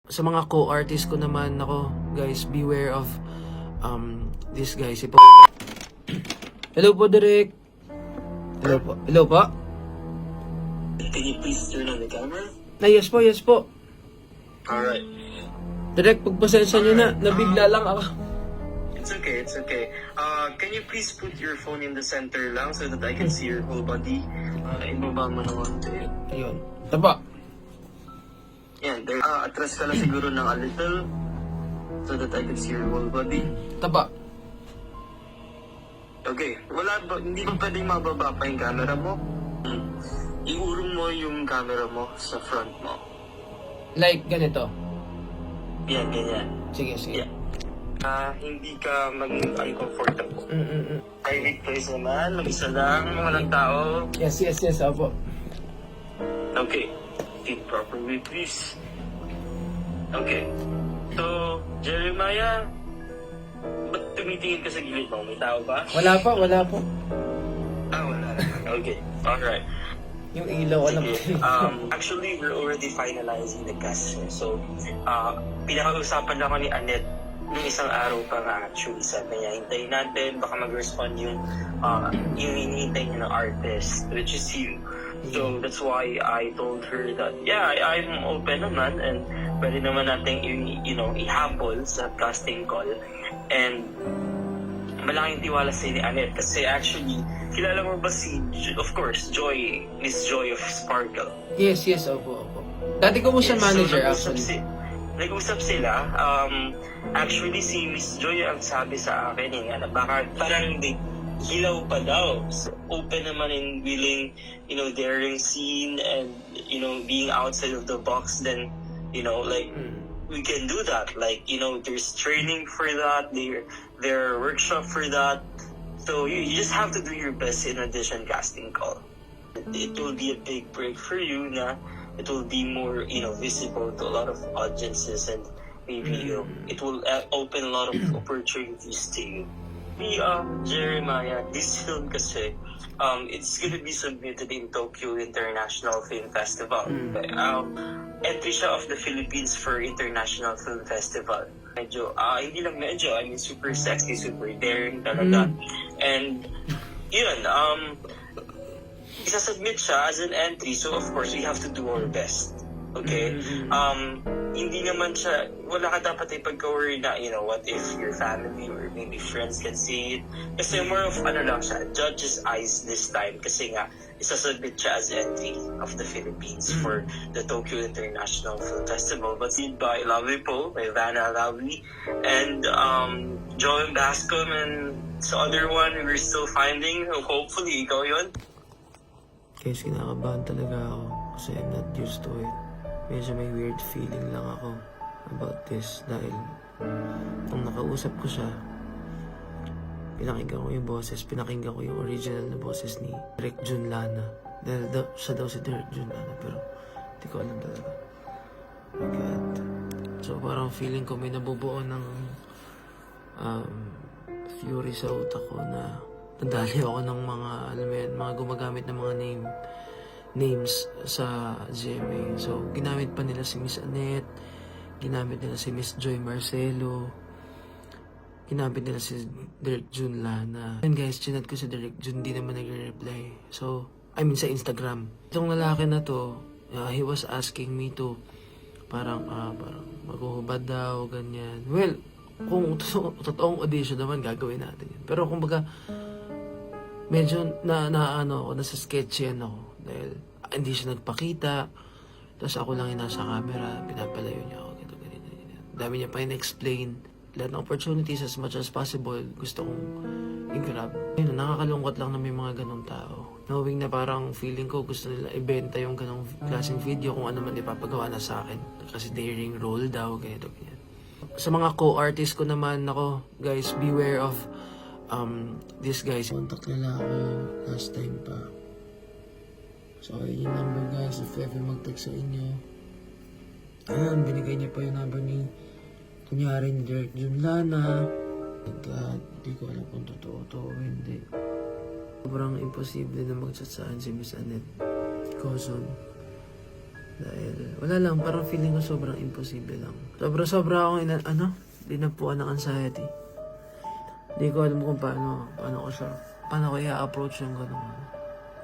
Sa mga co-artist ko naman, ako, guys, beware of this guy, si Hello po, Direk. Hello po. Hello po. Can you please turn on the camera? Yes po, yes po. Alright. Direk, pagpasensya nyo na, nabigla lang ako. It's okay, it's okay. Can you please put your phone in the center lang so that I can see your whole body? Ibaba mo naman. Ayun. Taba. Yan, there. Atras ka lang siguro ng a little so that I can see your whole body. Taba. Okay, hindi ba pwedeng mababa pa yung camera mo? Iurong mo yung camera mo sa front mo. Like, ganito. Yan, ganyan. Sige, sige. Yeah. Hindi ka maging uncomfortable. Private place naman, mag-isa lang, walang tao. Yes, yes, yes, opo. Okay. Sit properly, please. Okay. So, Jeremiah, ba't tumitingin ka sa gilid mo? May tao ba? Wala po, wala po. Wala naman. Okay. Alright. Yung ilaw, alam ko. Sige. Actually, we're already finalizing the cast. So, pinaka-usapan lang ko ni Annette nung isang araw pa nga actually. Sabi niya, hintayin natin, baka mag-respond yung hinihintay niya ng artist, which is you. So, that's why I told her that, yeah, I'm open naman and pwede naman natin ihabol sa casting call. And malaking tiwala sa ni Annette kasi actually, kilala mo ba of course, Joy, Miss Joy of Sparkle? Yes, yes, opo, opo. Dati ko po siya manager, actually. Nag-usap sila. Actually, si Miss Joy ang sabi sa akin na baka parang hilaw pa daw. So, open naman and willing, daring scene and, being outside of the box, then, we can do that. Like, there's training for that, there are workshop for that. So, you just have to do your best in audition casting call. It will be a big break for you na it will be more, visible to a lot of audiences and maybe, it will open a lot of opportunities to you. Jeremiah, this film kasi, it's gonna be submitted in Tokyo International Film Festival. Entry siya of the Philippines for International Film Festival. Medyo, hindi lang medyo, I mean, super sexy, super daring talaga. And, yun, isasubmit siya as an entry, so of course, we have to do our best. Okay? Hindi naman siya, wala ka dapat ipag-worry na, what if your family or maybe friends can see it. Kasi more of, lang siya, judge's eyes this time. Kasi nga, isasubmit siya as entry of the Philippines for the Tokyo International Film Festival. But seen by Lovely Po, by Vanna Lovely, and Joan Bascom, and sa other one, we're still finding, hopefully, ikaw yun. Guys, kinakabahan talaga ako kasi I'm not used to it. Medyo may weird feeling lang ako about this dahil nung nakausap ko siya, pinakinggan ko yung boses, pinakinggan ko yung original na boses ni Direk Jun Lana. Dahil siya daw si Direk Jun Lana pero hindi ko alam talaga. Oh my God. So parang feeling ko may nabubuo ng fury sa utak ko na nadali ako ng mga, alam mo yun, mga gumagamit ng mga names sa GMA. So, ginamit pa nila si Miss Annette, ginamit nila si Miss Joy Marcelo, ginamit nila si Direk Jun Lana. And guys, chinat ko si Direk Jun, di naman nagre-reply. So, I mean sa Instagram. Itong lalaki na to, he was asking me to parang maghuhubad daw, ganyan. Well, kung totoong audition naman, gagawin natin yun. Pero kung baga, medyo nasa sketchy ako. Dahil hindi siya nagpakita. Tapos ako lang yung nasa camera. Pinapalayo niya ako. Ganito. Dami niya pa in-explain. Lahat ng opportunities as much as possible. Gusto kong i-grab. Yun, nakakalungkot lang na may mga ganong tao. Knowing na parang feeling ko gusto nila ibenta yung ganong klaseng video kung ano man ipapagawa na sa akin. Kasi daring role daw. Ganito. Sa mga co-artist ko naman, guys, beware of this guys. Contact nila ako last time pa. So, ayun yung number guys, if ever mag-text sa inyo. Binigay niya pa yung number ni, kunyari ni Direk Jun Lana. God, hindi ko alam kung totoo to o hindi. Sobrang imposible na mag-chat saan si Miss Annette Coulson. Dahil, wala lang, parang feeling ko sobrang imposible lang. Sobra akong dinapuan ng anxiety. Hindi ko alam kung paano ko i-approach yung gano'n.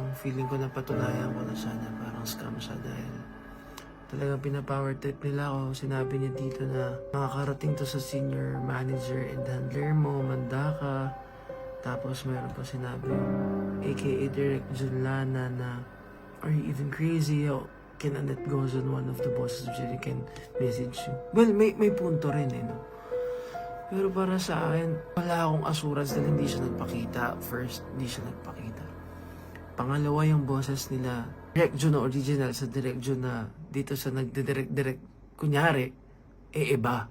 Ang feeling ko na patunayan ko na sana parang scam siya dahil talagang pinapower trip nila ako. Sinabi niya dito na makakarating to sa senior manager and handler mo, manda ka. Tapos meron pa sinabi aka Direct Junlana na, are you even crazy? Can Annette goes on one of the bosses of Jerry can message you? Well, may punto rin no? Pero para sa akin, wala akong assurance na hindi siya nagpakita. First, hindi siya nagpakita. Pangalawa, yung bosses nila, Direct Jun na original sa Direct Jun na dito sa nagde-direct, kunyari, iba.